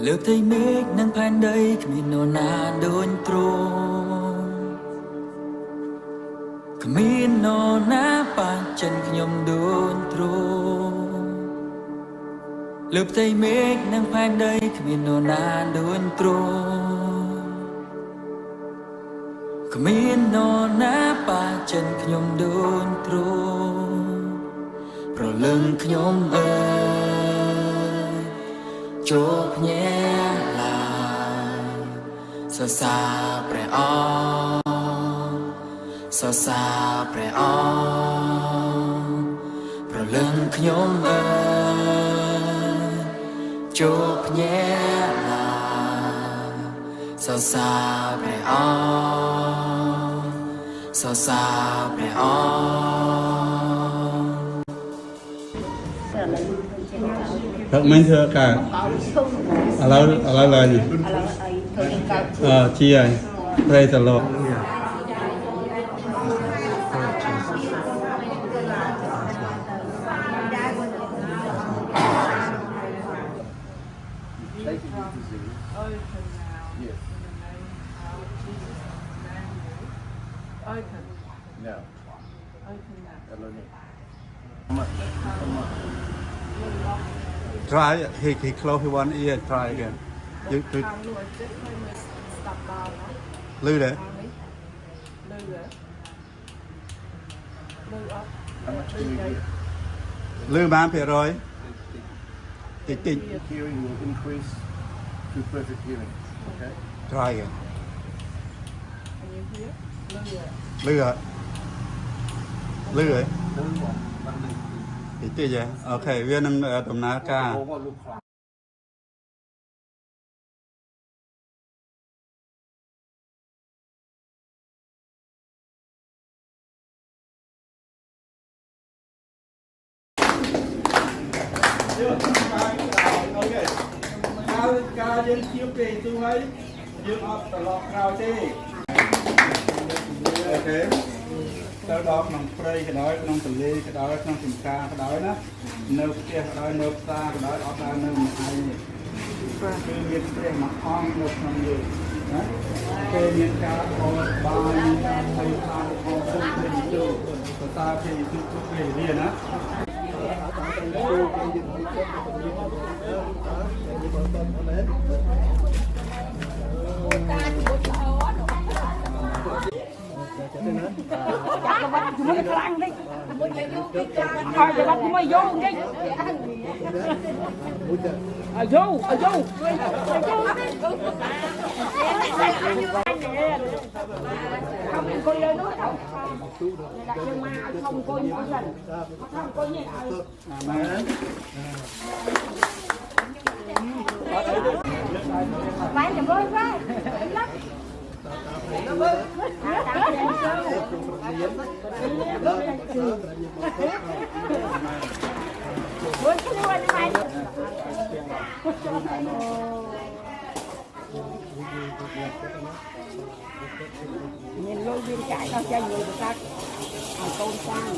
លើកથઈមេឃនឹងផែនដីគ្មាននរណាដូចទ្រង់គ្មាននរណាប៉ះចិនខ្ញុំដូចទ្រង់លើកથઈមេឃនឹងផែនដីគ្មាននរណាដូចទ្រង់គ្មាននរណាប៉ះចិនខ្ញុំដូចទ្រង់ប្រលឹងខ្ញុំអើយចូលភ្ញាក់ឡើងសរសើរព្រះអង្គសរសើរព្រះអង្គប្រលឹងខ្ញុំអើយចូលភ្ញាក់ឡើងសរសើរព្រះអង្គសរសើរព្រះអង្គthật mấy thưa cả ở lâu nhỉ chi rồi đây là lộ try he close one ear try again you lư đấy lư bán phải rồi hearing will increase to perfect hearing okay try again lư rồi lư rồi thì vậy ok viên năng tầm ná ca ca dân chiếu kề tu ấy dương ấp tờ lọt rào tê ok tới đó nông phơi cái đó nông tự ly cái đó nông tìm ca cái đó đó nâu kia cái đó nâu xa cái đó đó ra nâu một hai cứ miền kia mà con một năm người đấy cái miền ca có ba thầy ta có không thầy tu ta thầy tu thầy liền á chắc là bắt chúng mới khăn đi thôi thì bắt chúng mới vô đi vô không coi lên nữa đâu đặt nhưng mà không coi như lần không coi như bán cho bơi quá lắm nhìn lôi viên chạy nó chơi nhiều được ta tôn sang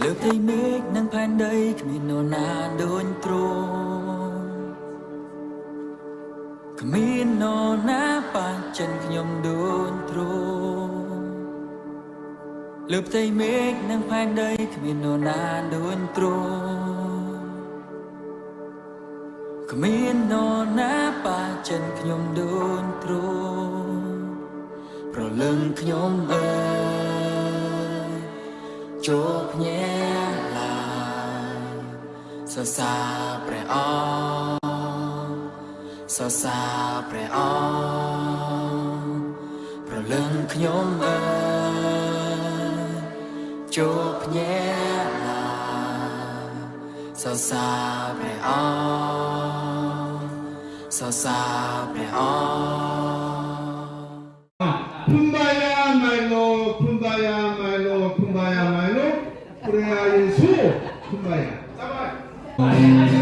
លើកથઈមេឃនឹងផែនដីគ្មាននរណាដូចទ្រង់គ្មាននរណាប៉ះចិនខ្ញុំដូចទ្រង់លើកથઈមេឃនឹងផែនដីគ្មាននរណាដូចទ្រង់គ្មាននរណាប៉ះចិនខ្ញុំដូចទ្រង់ប្រលឹងខ្ញុំអើយចូលភ្ញាក់ឡើងសរសើរព្រះអង្គសរសើរព្រះអង្គប្រលឹងខ្ញុំអើយចូលភ្ញាក់ឡើងសរសើរព្រះអង្គសរសើរព្រះអង្គKumbaya my Lord, Kumbaya my Lord, Kumbaya my Lord, Prayer Yesu, Kumbaya. Kumbaya.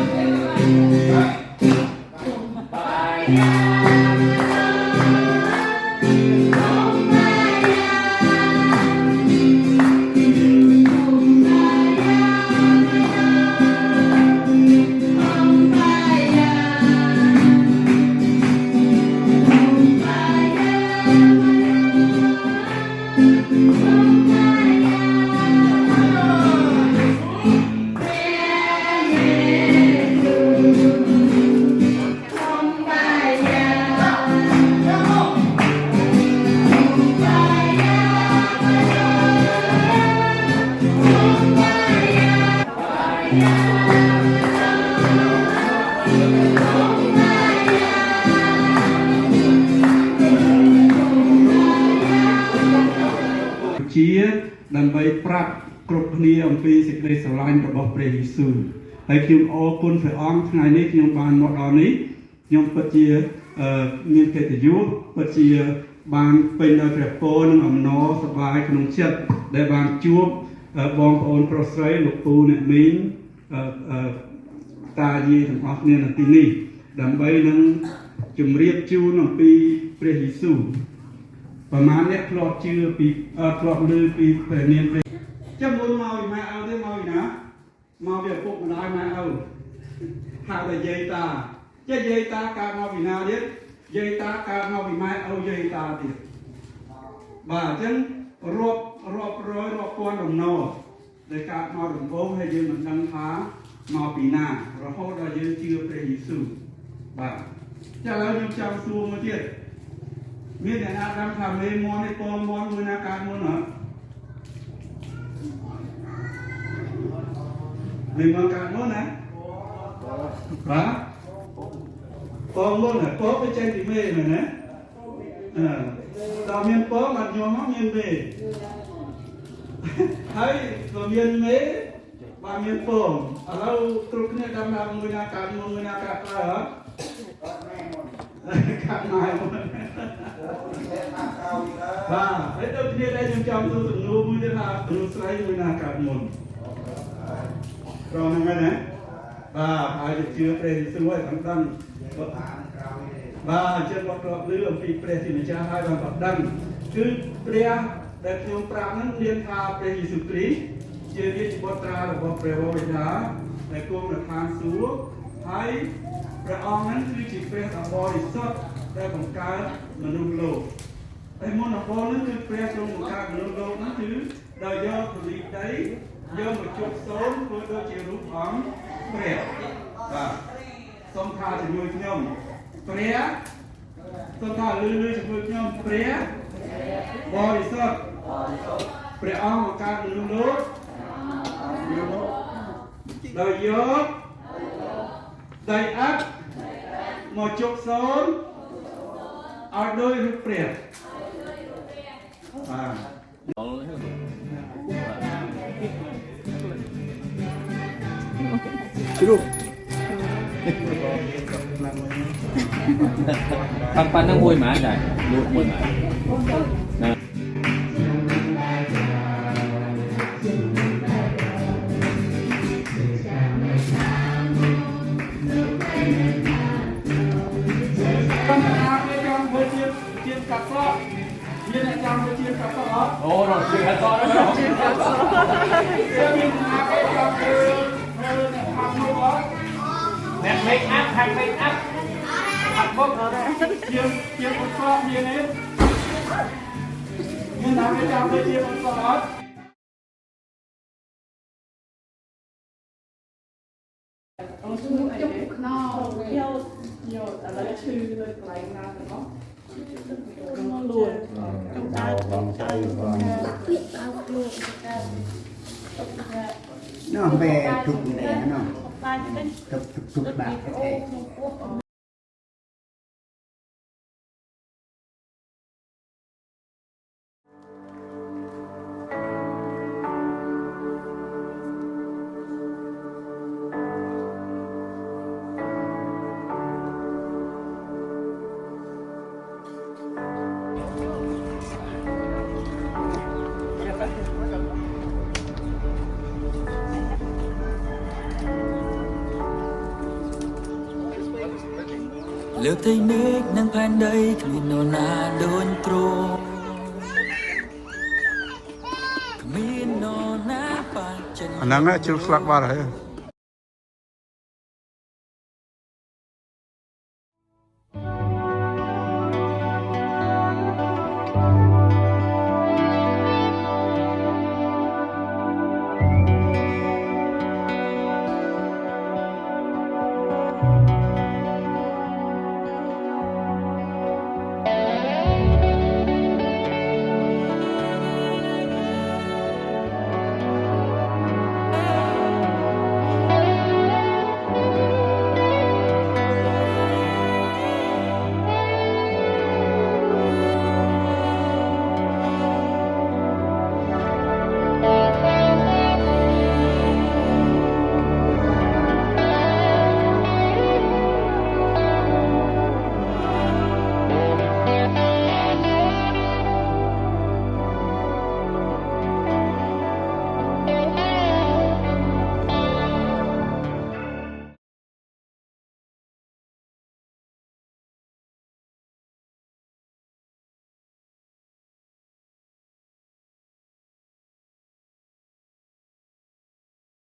ដើម្បីប្រាប់គ្រប់គ្នាអំពីសេចក្តីស្រឡាញ់របស់ព្រះយេស៊ូវហើយខ្ញុំអរគុណព្រះអង្គថ្ងៃនេះខ្ញុំបានមកដល់នេះខ្ញុំពិតជាមានកិត្តិយសពិតជាបានពេញដោយព្រះពរនិងអំណរសប្បាយក្នុងចិត្តដែលបានជួបបងប្អូនប្រុសស្រីលោកពូអ្នកមីងតាយាយទាំងអស់គ្នានៅទីនេះដើម្បីនឹងជម្រាបជូនអំពីព្រះយេស៊ូវប្រហែលអ្នកធ្លាប់ជឿពីធ្លាប់ឮពីព្រះនាមព្រះចាំមុនមកពីម៉ែឪទេមកពីណាមកពីឪពុកម្ដាយម៉ែឪហៅតែយាយតាចេះយាយតាកើតមកពីណាទៀតយាយតាកើតមកពីម៉ែឪយាយតាទៀតបាទអញ្ចឹងរាប់រយរាប់ពាន់ដំណរដែលកើតមកដំបូងហើយយើងមិនដឹងថាមកពីណារហូតដល់យើងជឿព្រះយេស៊ូវបាទចាឥឡូវខ្ញុំចង់សួរមួយទៀតមានអ្នកណាដឹងថាមេមន់នេះពងមន់មួយណាកើតមុនអត់មេមន់កើតមុនណាបាទពងមុនណាពងទៅចេញពីមេមែនណាដល់មានពងអត់ញោមមកមានមេហើយក៏មានមេបាទមានពងឥឡូវគ្រប់គ្នាដឹងថាមួយណាកើតមុនមួយណាកើតក្រោយអត់កាត់ម៉ែមុនបាទហើយដូចគ្នាដែរខ្ញុំចង់សួរសំណួរមួយទៀតថាមនុស្សស្រីមួយណាកើតមុនព្រោះហ្នឹងណាបាទហើយជឿព្រះយេស៊ូវឲ្យដឹងបាទអញ្ចឹងគាត់ធ្លាប់ឮអំពីព្រះជាម្ចាស់ហើយបានគាត់ដឹងគឺព្រះដែលខ្ញុំប្រាប់ហ្នឹងមានថាព្រះយេស៊ូវគ្រីស្ទជារាជបុត្រារបស់ព្រះបិតាដែលគង់នៅឋានសួគ៌ហើយព្រះអង្គហ្នឹងគឺជាព្រះដ៏បរិសុទ្ធដែលបង្កើតមនុស្សលោកហើយមុនដំបូងហ្នឹងគឺព្រះទ្រង់បង្កើតមនុស្សលោកហ្នឹងគឺដោយយកធូលីដីយកមកជប់សូនធ្វើដូចជារូបអង្គព្រះបាទសូមថាជាមួយខ្ញុំព្រះសូមថាលឺជាមួយខ្ញុំព្រះបរិសុទ្ធព្រះអង្គបង្កើតមនុស្សលោកដោយយកដីឥដ្ឋមកជប់សូនឲ្យដោយរូបព្រះបាទជ្រុកប៉ាន់ហ្នឹងមួយម៉ាដែរលក់មួយម៉ាណាអូរត់ជឿអត់តដល់ជឿអត់តមានណាគេចង់ជឿនៅអ្នកខាងនោះអត់អ្នក make up ខាង make up អត់បុកអត់ជាអត់ស្គាល់មានទេមានណាគេចង់ទៅជាអត់ស្គាល់អត់អូឈ្មោះជុកខ្នោយកឥឡូវឈឺទៅកន្លែងណាទៅមកលួនដល់បងចៃបងnó về chụp này nó chụp bạc cáiលើផ្ទៃមេឃនិងផែនដីគ្មាននរណាដូចទ្រង់គ្មាននរណាបាចេញអាហ្នឹងជិលស្លាក់បាត់ហើយ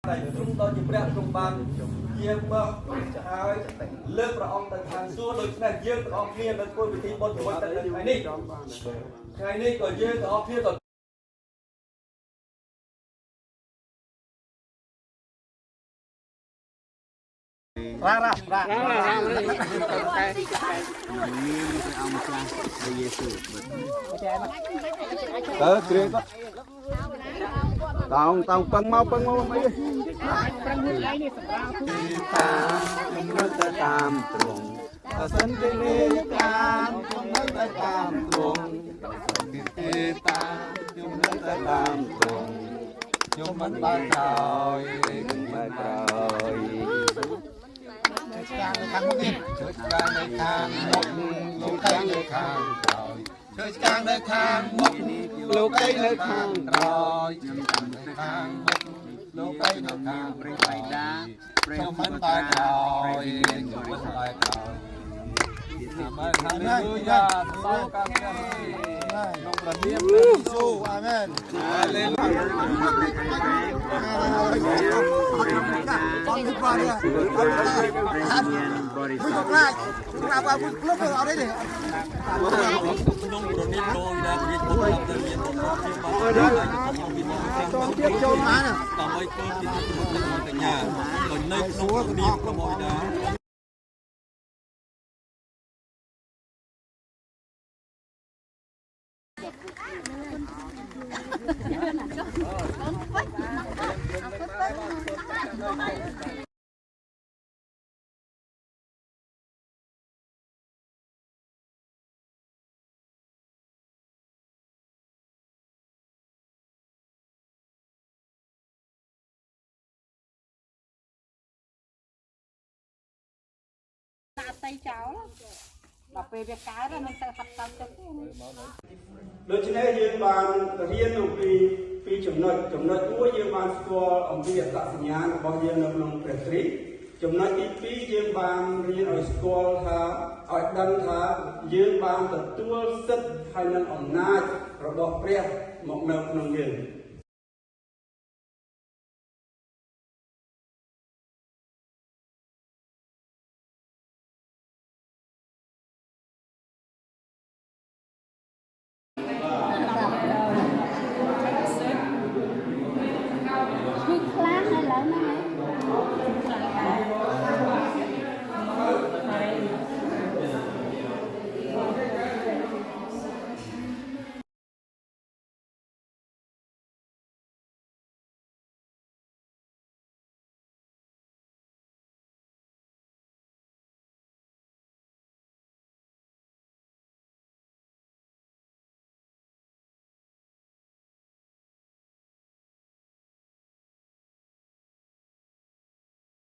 តែទ្រង់ដល់ជាព្រះទ្រង់បានយាងមកហើយលើកព្រះអង្គទៅខាងសួគ៌ដូច្នេះយើងទាំងអស់គ្នានៅធ្វើពិធីបុណ្យជាមួយទៅថ្ងៃនេះក៏យើងទាំងអស់គ្នាក៏ tao păng mau mấy tam trùng sân cây lê tam chung nước tam trùng cây tam chung nước tam trùng chung mình ba trời ba trời chơi càng nơi khang một lũ cây nơi khang rồi chơi càng nơi khang một lũ cây nơi khang rồi khang một lũ cây nơi khang rồi trong mình ba trời trong mình ba trời Hallelujah, sau các trong lần niệm Giêsu, Amen. Hallelujah. Con thích vào đi. Không lại, chúng ta vào lúc vào đây để. Con tiếp cho má nè. Tao mới cơm thì cả nhà. Còn nơi xuống đi có mọi đá. tay cháu đọc về việc cái rồi mình sẽ học tập cho cái ដូច្នេះយើងបានរៀនអំពីចំណុចមួយយើងបានស្គាល់អំពីអត្តសញ្ញាណរបស់យើងនៅក្នុងព្រះគ្រីស្ទចំណុចទី2យើងបានរៀនឲ្យស្គាល់ថាឲ្យដឹងថាយើងបានទទួលសិទ្ធិហើយនឹងអំណាចរបស់ព្រះមកនៅក្នុងយើង Khi khám hay là nó